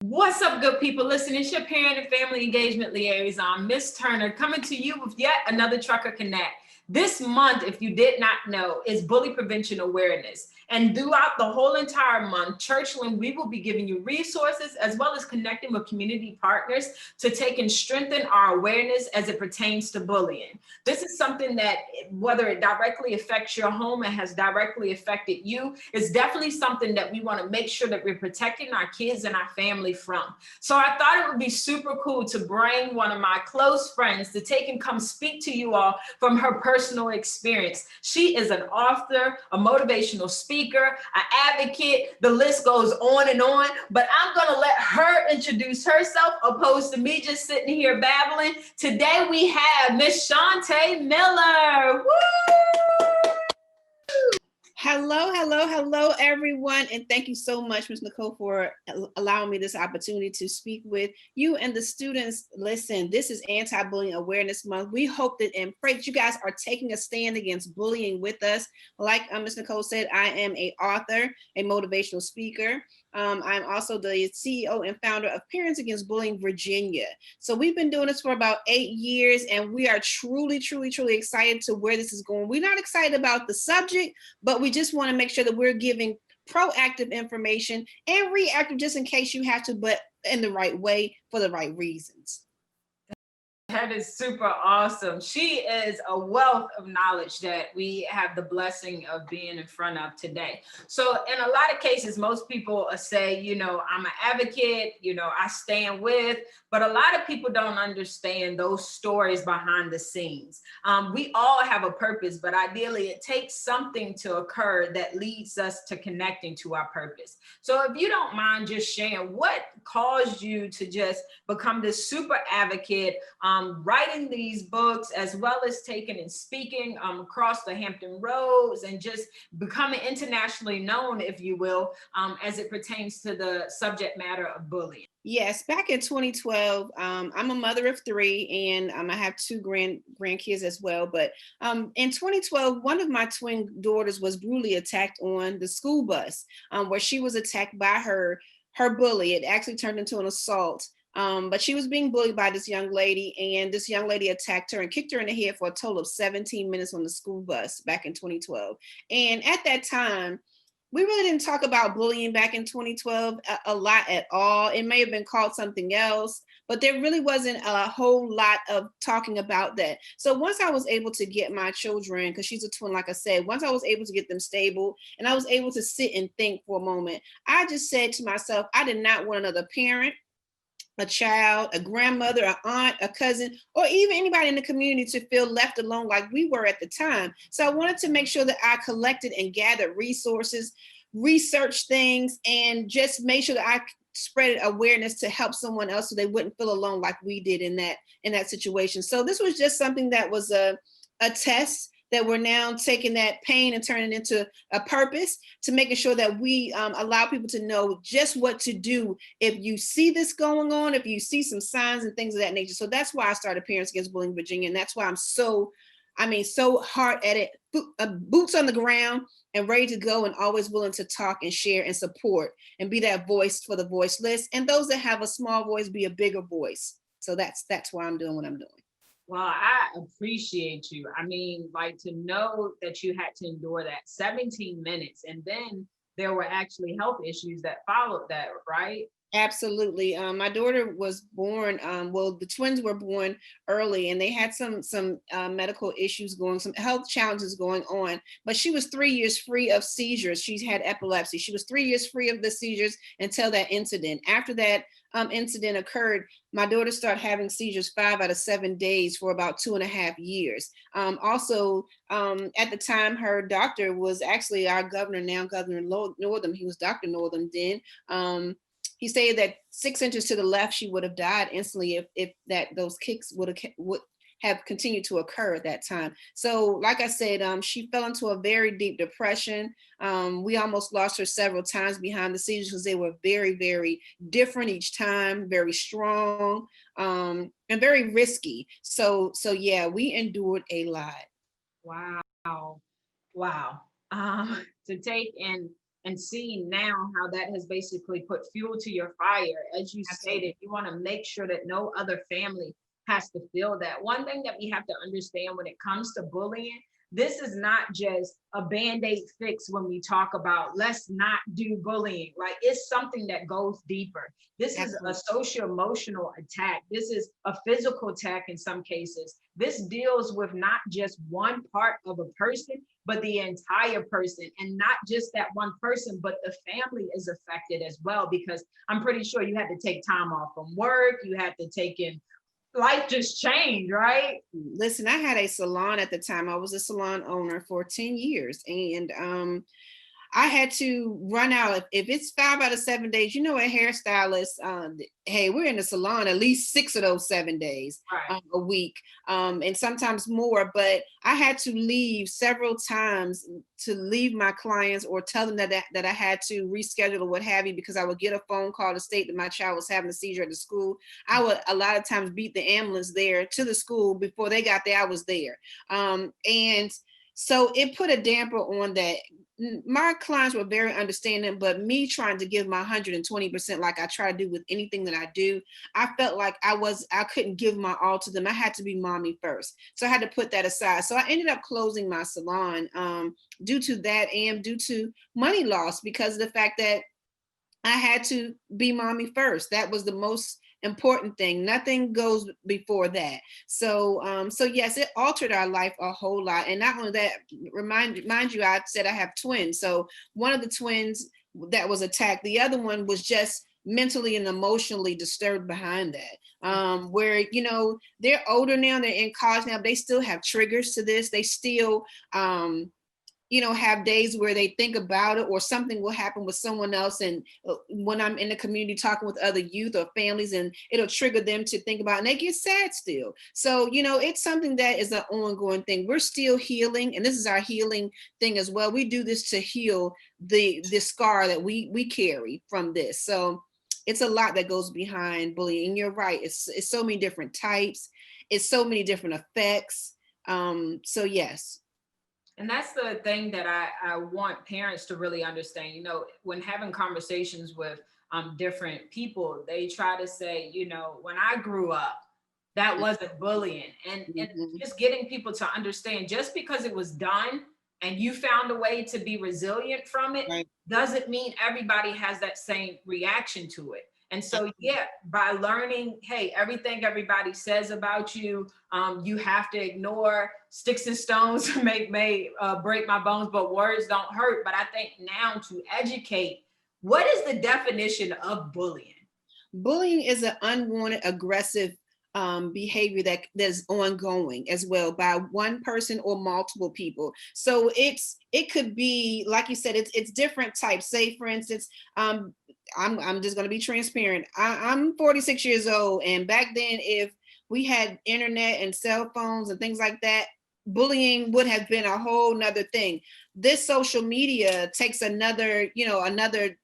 What's up, good people? Listen, it's your parent and family engagement liaison, Miss Turner, coming to you with yet another Trucker Connect. This month, if you did not know, is Bully Prevention Awareness. And throughout the whole entire month, Churchland, we will be giving you resources as well as connecting with community partners to take and strengthen our awareness as it pertains to bullying. This is something that, whether it directly affects your home and has directly affected you, is definitely something that we want to make sure that we're protecting our kids and our family from. So I thought it would be super cool to bring one of my close friends to take and come speak to you all from her personal experience. She is an author, a motivational speaker, an advocate. The list goes on, but I'm going to let her introduce herself opposed to me just sitting here babbling. Today we have Miss Shantae Miller. Woo! Hello, everyone. And thank you so much, Ms. Nicole, for allowing me this opportunity to speak with you and the students. Listen, this is Anti-Bullying Awareness Month. We hope that and pray that you guys are taking a stand against bullying with us. Like Ms. Nicole said, I am an author, a motivational speaker. I'm also the CEO and founder of Parents Against Bullying Virginia. So we've been doing this for about 8 years, and we are truly excited to where this is going. We're not excited about the subject, but we just want to make sure that we're giving proactive information and reactive just in case you have to, but in the right way for the right reasons. That is super awesome. She is a wealth of knowledge that we have the blessing of being in front of today. So in a lot of cases, most people say, you know, I'm an advocate, you know, I stand with, but a lot of people don't understand those stories behind the scenes. We all have a purpose, but ideally it takes something to occur that leads us to connecting to our purpose. So if you don't mind just sharing what caused you to just become this super advocate, writing these books, as well as taking and speaking across the Hampton Roads and just becoming internationally known, if you will, as it pertains to the subject matter of bullying. Yes, back in 2012, I'm a mother of 3, and I have 2 grandkids as well. But in 2012, one of my twin daughters was brutally attacked on the school bus, where she was attacked by her bully. It actually turned into an assault. But she was being bullied by this young lady, and this young lady attacked her and kicked her in the head for a total of 17 minutes on the school bus back in 2012. And at that time, we really didn't talk about bullying back in 2012 a lot at all. It may have been called something else, but there really wasn't a whole lot of talking about that. So once I was able to get my children, because she's a twin, like I said, once I was able to get them stable and I was able to sit and think for a moment, I just said to myself, I did not want another parent, a child, a grandmother, an aunt, a cousin, or even anybody in the community to feel left alone like we were at the time. So I wanted to make sure that I collected and gathered resources, researched things, and just made sure that I spread awareness to help someone else so they wouldn't feel alone like we did in that situation. So this was just something that was a test that we're now taking that pain and turning it into a purpose to making sure that we allow people to know just what to do if you see this going on, if you see some signs and things of that nature. So that's why I started Parents Against Bullying Virginia. And that's why I'm so hard at it, boots on the ground and ready to go and always willing to talk and share and support and be that voice for the voiceless. And those that have a small voice be a bigger voice. So that's why I'm doing what I'm doing. Well, I appreciate you. I mean, like, to know that you had to endure that 17 minutes and then there were actually health issues that followed that, right? Absolutely. My daughter was born, the twins were born early and they had some medical issues some health challenges going on, but she was 3 years free of seizures. She's had epilepsy. She was 3 years free of the seizures until that incident. After that incident occurred, my daughter started having seizures 5 out of 7 days for about 2.5 years. Also, at the time, her doctor was actually our governor, now Governor Northam. He was Dr. Northam then. He said that 6 inches to the left, she would have died instantly if those kicks would have continued to occur at that time. So like I said, she fell into a very deep depression. We almost lost her several times behind the seizures because they were very, very different each time, very strong, and very risky. So yeah, we endured a lot. Wow. To take and and seeing now how that has basically put fuel to your fire. As you Absolutely. stated, you want to make sure that no other family has to feel that. One thing that we have to understand when it comes to bullying, this is not just a band-aid fix when we talk about let's not do bullying. Like, it's something that goes deeper. This is a Absolutely. social emotional attack. This is a physical attack in some cases. This deals with not just one part of a person, but the entire person. And not just that one person, but the family is affected as well, because I'm pretty sure you had to take time off from work, you had to take in, life just changed, right? Listen, I had a salon at the time. I was a salon owner for 10 years, and I had to run out. If it's 5 out of 7 days, you know, a hairstylist, hey, we're in the salon at least 6 of those 7 days Right. a week, and sometimes more. But I had to leave several times to leave my clients or tell them that I had to reschedule or what have you, because I would get a phone call to state that my child was having a seizure at the school. I would a lot of times beat the ambulance there to the school. Before they got there, I was there. And so it put a damper on that. My clients were very understanding, but me trying to give my 120%, like I try to do with anything that I do, I felt like I couldn't give my all to them. I had to be mommy first. So I had to put that aside. So I ended up closing my salon, due to that, and due to money loss, because of the fact that I had to be mommy first. That was the most important thing. Nothing goes before that. So yes, it altered our life a whole lot. And not only that, mind you, I said I have twins. So one of the twins that was attacked, the other one was just mentally and emotionally disturbed behind that. Where, you know, they're older now, they're in college now, but they still have triggers to this. They still you know, have days where they think about it, or something will happen with someone else. And when I'm in the community talking with other youth or families, and it'll trigger them to think about, and they get sad still. So, you know, it's something that is an ongoing thing. We're still healing, and this is our healing thing as well. We do this to heal the scar that we carry from this. So it's a lot that goes behind bullying. And you're right. It's so many different types. It's so many different effects. So yes. And that's the thing that I want parents to really understand. You know, when having conversations with different people, they try to say, you know, when I grew up, that wasn't bullying. And Mhm. just getting people to understand, just because it was done and you found a way to be resilient from it, Right. doesn't mean everybody has that same reaction to it. And so, Absolutely. yeah, by learning, hey, everything everybody says about you, you have to ignore. Sticks and stones may break my bones, but words don't hurt. But I think now to educate, what is the definition of bullying? Bullying is an unwanted aggressive behavior that's ongoing as well by one person or multiple people. So it could be, like you said, it's different types. Say for instance, I'm just going to be transparent. I'm 46 years old, and back then, if we had internet and cell phones and things like that, bullying would have been a whole nother thing. This social media takes another, you know, another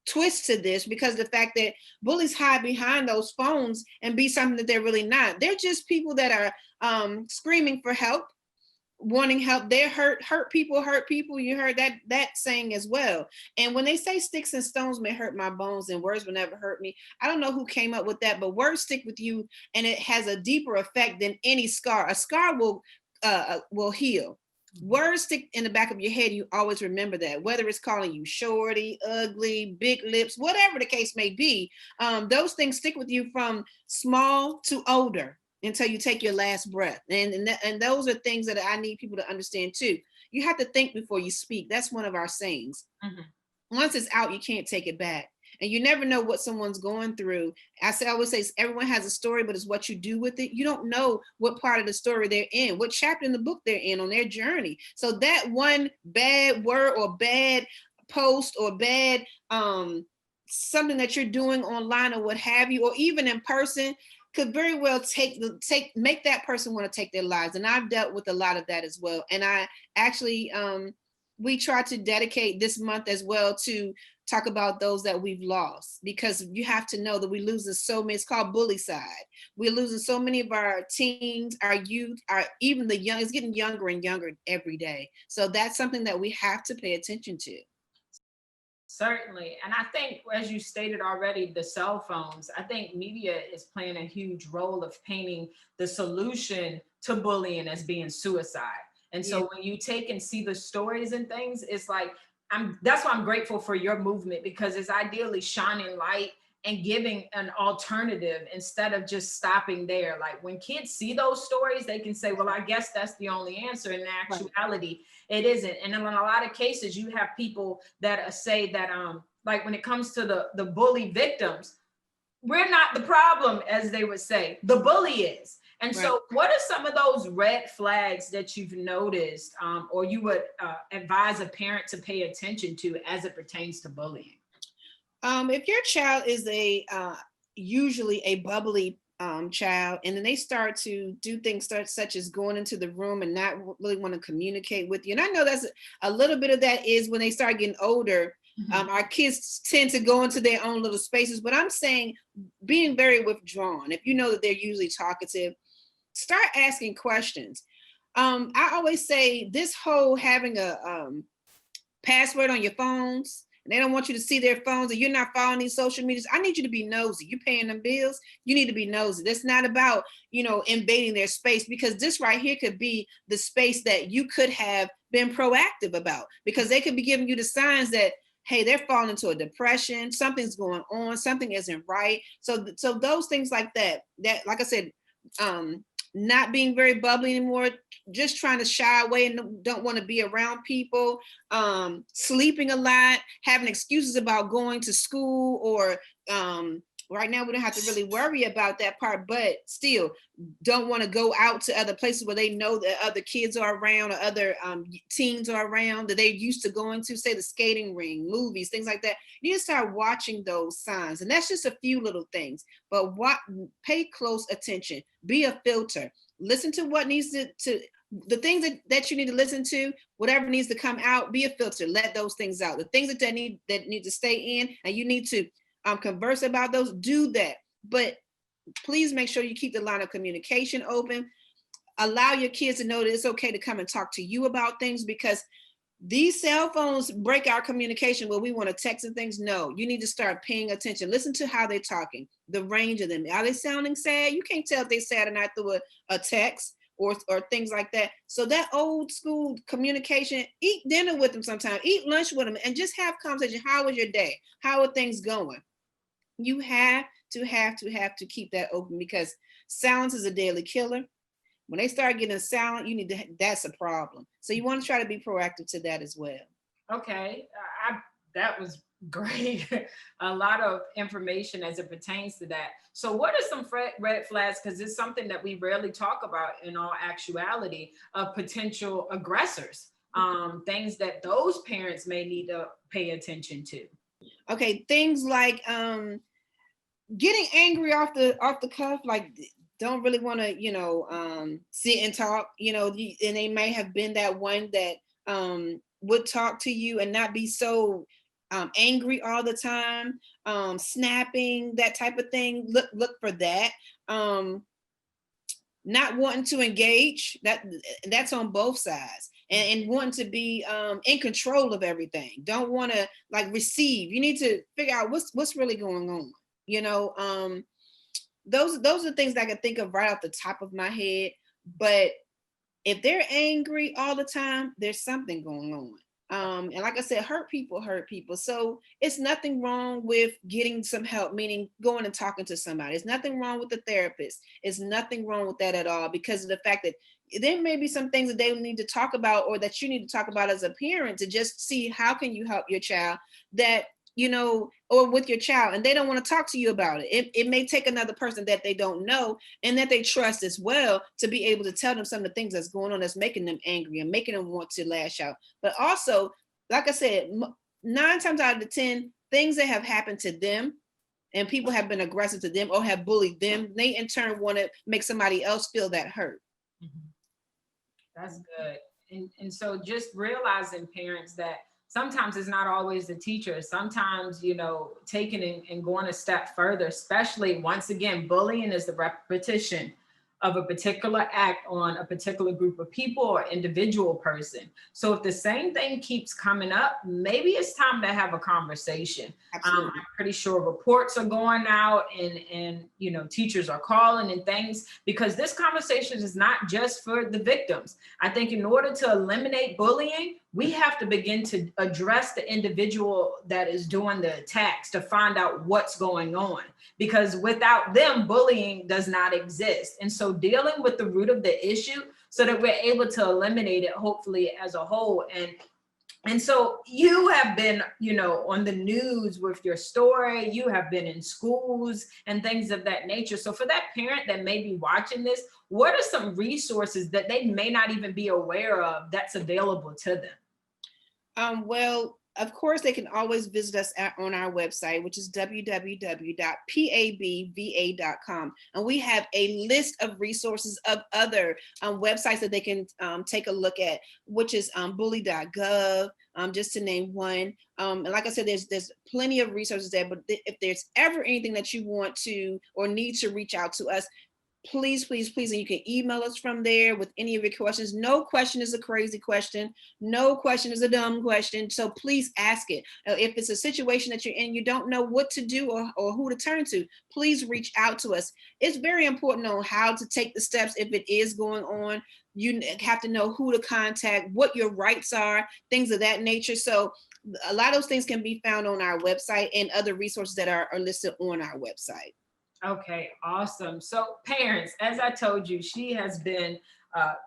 twist to this, because the fact that bullies hide behind those phones and be something that they're really not. They're just people that are screaming for help, wanting help. They're hurt people hurt people. You heard that saying as well. And when they say sticks and stones may hurt my bones and words will never hurt me, I don't know who came up with that, but words stick with you, and it has a deeper effect than any scar. A scar will heal. Words stick in the back of your head. You always remember that, whether it's calling you shorty, ugly, big lips, whatever the case may be. Those things stick with you from small to older until you take your last breath. And those are things that I need people to understand too. You have to think before you speak. That's one of our sayings. Mhm. Once it's out, you can't take it back. And you never know what someone's going through. I always say everyone has a story, but it's what you do with it. You don't know what part of the story they're in, what chapter in the book they're in on their journey. So that one bad word or bad post or bad something that you're doing online or what have you, or even in person, could very well make that person want to take their lives. And I've dealt with a lot of that as well. And I actually we try to dedicate this month as well to talk about those that we've lost, because you have to know that we're losing so many. It's called bully side. We're losing so many of our teens, our youth, our even the young. It's getting younger and younger every day. So that's something that we have to pay attention to. Certainly. And I think, as you stated already, the cell phones, I think media is playing a huge role of painting the solution to bullying as being suicide. And Yeah. so when you take and see the stories and things, it's like, that's why I'm grateful for your movement, because it's ideally shining light and giving an alternative instead of just stopping there. Like when kids see those stories, they can say, well, I guess that's the only answer. In actuality, it isn't. And in a lot of cases, you have people that say that, like when it comes to the bully victims, we're not the problem, as they would say, the bully is. And Right. so what are some of those red flags that you've noticed, or you would advise a parent to pay attention to as it pertains to bullying? If your child is a usually a bubbly child, and then they start to do things such as going into the room and not really want to communicate with you, and I know that's a little bit of that is when they start getting older. Our kids tend to go into their own little spaces, but I'm saying being very withdrawn. If you know that they're usually talkative, start asking questions. I always say this whole having a password on your phones, and they don't want you to see their phones, and you're not following these social medias. I need you to be nosy. You're paying them bills. You need to be nosy. That's not about, invading their space, because this right here could be the space that you could have been proactive about, because they could be giving you the signs that, hey, they're falling into a depression, something's going on, something isn't right. So those things like that, like I said, not being very bubbly anymore, just trying to shy away and don't want to be around people, sleeping a lot, having excuses about going to school, or right now we don't have to really worry about that part, but still don't want to go out to other places where they know that other kids are around, or other teens are around that they're used to going to, say the skating ring, movies, things like that. You need to start watching those signs. And that's just a few little things, but pay close attention, be a filter, listen to what needs to the things that you need to listen to, whatever needs to come out, be a filter, let those things out. The things that need to stay in, and you need to converse about those, do that. But please make sure you keep the line of communication open. Allow your kids to know that it's okay to come and talk to you about things, because these cell phones break our communication where we want to text and things. No, you need to start paying attention. Listen to how they're talking, the range of them. Are they sounding sad? You can't tell if they're sad or not through a text or things like that. So that old school communication, eat dinner with them sometime, eat lunch with them, and just have conversation. How was your day? How are things going? You have to keep that open, because silence is a deadly killer. When they start getting silent, that's a problem. So you want to try to be proactive to that as well. Okay, that was great. A lot of information as it pertains to that. So what are some red flags? Because it's something that we rarely talk about in all actuality, of potential aggressors, things that those parents may need to pay attention to. Okay, things like getting angry off the cuff, like don't really want to sit and talk, and they may have been that one that would talk to you and not be so angry all the time, snapping, that type of thing. Look for that. Not wanting to engage, that's on both sides, and wanting to be in control of everything. Don't want to receive. You need to figure out what's really going on. Those are things that I can think of right off the top of my head. But if they're angry all the time, there's something going on. And like I said, hurt people. So it's nothing wrong with getting some help, meaning going and talking to somebody. It's nothing wrong with the therapist. It's nothing wrong with that at all, because of the fact that there may be some things that they need to talk about, or that you need to talk about as a parent, to just see how can you help your child, that or with your child, and they don't want to talk to you about it. It may take another person that they don't know and that they trust as well, to be able to tell them some of the things that's going on that's making them angry and making them want to lash out. But also, like I said, 9 times out of 10, things that have happened to them and people have been aggressive to them or have bullied them, they in turn want to make somebody else feel that hurt. That's good. And so just realizing, parents, that sometimes it's not always the teacher. Sometimes, taking and going a step further, especially once again, bullying is the repetition of a particular act on a particular group of people or individual person. So if the same thing keeps coming up, maybe it's time to have a conversation. I'm pretty sure reports are going out, and you know, teachers are calling and things, because this conversation is not just for the victims. I think in order to eliminate bullying, we have to begin to address the individual that is doing the attacks to find out what's going on, because without them, bullying does not exist. And so dealing with the root of the issue so that we're able to eliminate it, hopefully as a whole. And so you have been, you know, on the news with your story, you have been in schools and things of that nature. So for that parent that may be watching this, what are some resources that they may not even be aware of that's available to them? Well, of course, they can always visit us on our website, which is www.pabva.com. And we have a list of resources of other websites that they can take a look at, which is bully.gov, just to name one. And like I said, there's plenty of resources there, but if there's ever anything that you want to or need to reach out to us, please, please, please, and you can email us from there with any of your questions. No question is a crazy question. No question is a dumb question. So please ask it. If it's a situation that you're in, you don't know what to do or who to turn to, please reach out to us. It's very important on how to take the steps if it is going on. You have to know who to contact, what your rights are, things of that nature. So a lot of those things can be found on our website and other resources that are listed on our website. Okay, awesome. So parents, as I told you, she has been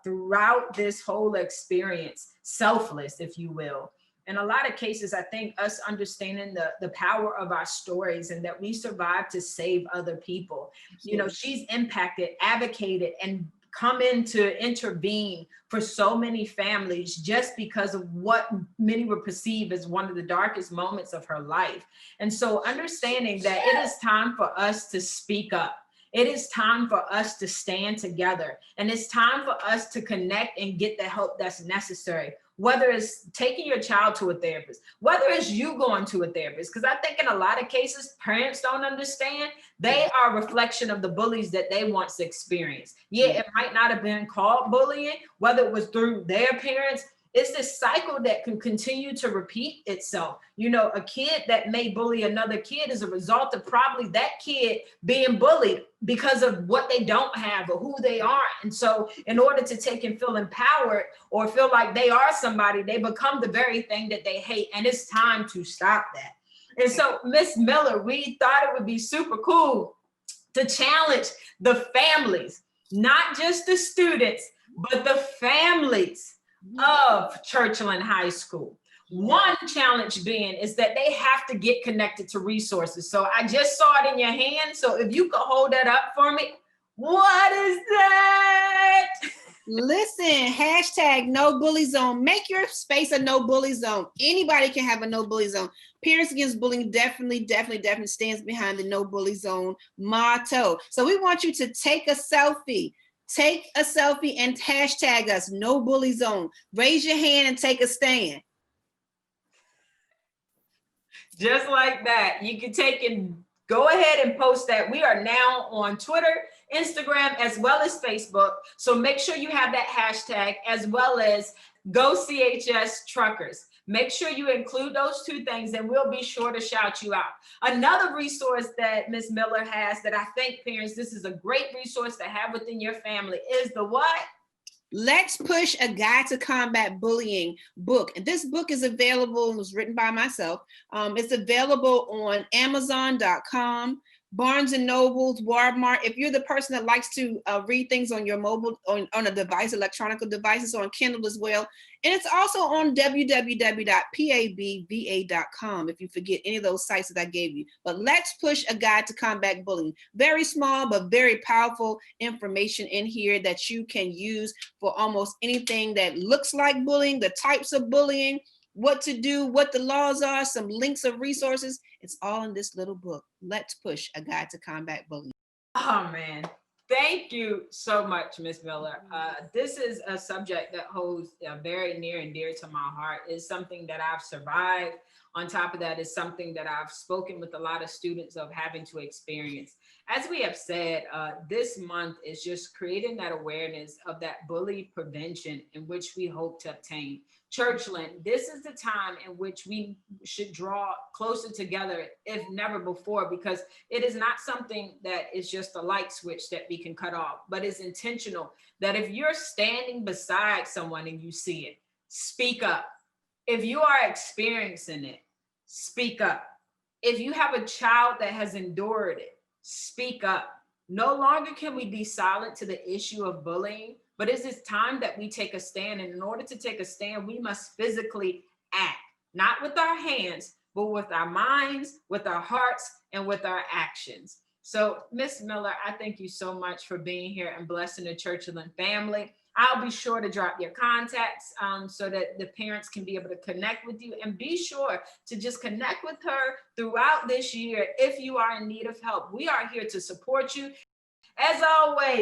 throughout this whole experience, selfless, if you will. In a lot of cases, I think us understanding the power of our stories and that we survived to save other people. You know, she's impacted, advocated, and come in to intervene for so many families just because of what many would perceive as one of the darkest moments of her life. And so understanding that it is time for us to speak up. It is time for us to stand together, and it's time for us to connect and get the help that's necessary, whether it's taking your child to a therapist, whether it's you going to a therapist, because I think in a lot of cases, parents don't understand. They are a reflection of the bullies that they once experienced. Yeah, it might not have been called bullying, whether it was through their parents. It's this cycle that can continue to repeat itself. You know, a kid that may bully another kid is a result of probably that kid being bullied because of what they don't have or who they are. And so in order to take and feel empowered or feel like they are somebody, they become the very thing that they hate. And it's time to stop that. And so Miss Miller, we thought it would be super cool to challenge the families, not just the students, but the families of Churchland High School. One challenge being is that they have to get connected to resources. So I just saw it in your hand. So if you could hold that up for me. What is that? Listen, hashtag no bully zone. Make your space a no bully zone. Anybody can have a no bully zone. Parents Against Bullying definitely stands behind the no bully zone motto. So we want you to take a selfie. Take a selfie and hashtag us, no bully zone. Raise your hand and take a stand. Just like that. You can take and go ahead and post that. We are now on Twitter, Instagram, as well as Facebook. So make sure you have that hashtag, as well as Go CHS Truckers. Make sure you include those two things, and we'll be sure to shout you out. Another resource that Ms. Miller has that I think parents, this is a great resource to have within your family is the what? Let's Push: A Guide to Combat Bullying book. And this book is available, and was written by myself. It's available on Amazon.com, Barnes and Nobles, Walmart. If you're the person that likes to read things on your mobile, on a device, electronic devices, or on Kindle as well. And it's also on www.pabva.com if you forget any of those sites that I gave you. But Let's Push: A Guide to Combat Bullying. Very small, but very powerful information in here that you can use for almost anything that looks like bullying, the types of bullying, what to do, what the laws are, some links of resources. It's all in this little book, Let's Push: A Guide to Combat Bullying. Oh, man. Thank you so much, Ms. Miller. This is a subject that holds very near and dear to my heart. It's something that I've survived on top of that, is something that I've spoken with a lot of students of having to experience. As we have said, this month is just creating that awareness of that bully prevention in which we hope to obtain. Churchland, this is the time in which we should draw closer together, if never before, because it is not something that is just a light switch that we can cut off, but it's intentional. That if you're standing beside someone and you see it, speak up. If you are experiencing it, speak up. If you have a child that has endured it, speak up. No longer can we be silent to the issue of bullying, but it is time that we take a stand. And in order to take a stand, we must physically act, not with our hands, but with our minds, with our hearts, and with our actions. So, Miss Miller, I thank you so much for being here and blessing the Churchland family. I'll be sure to drop your contacts so that the parents can be able to connect with you, and be sure to just connect with her throughout this year if you are in need of help. We are here to support you. As always,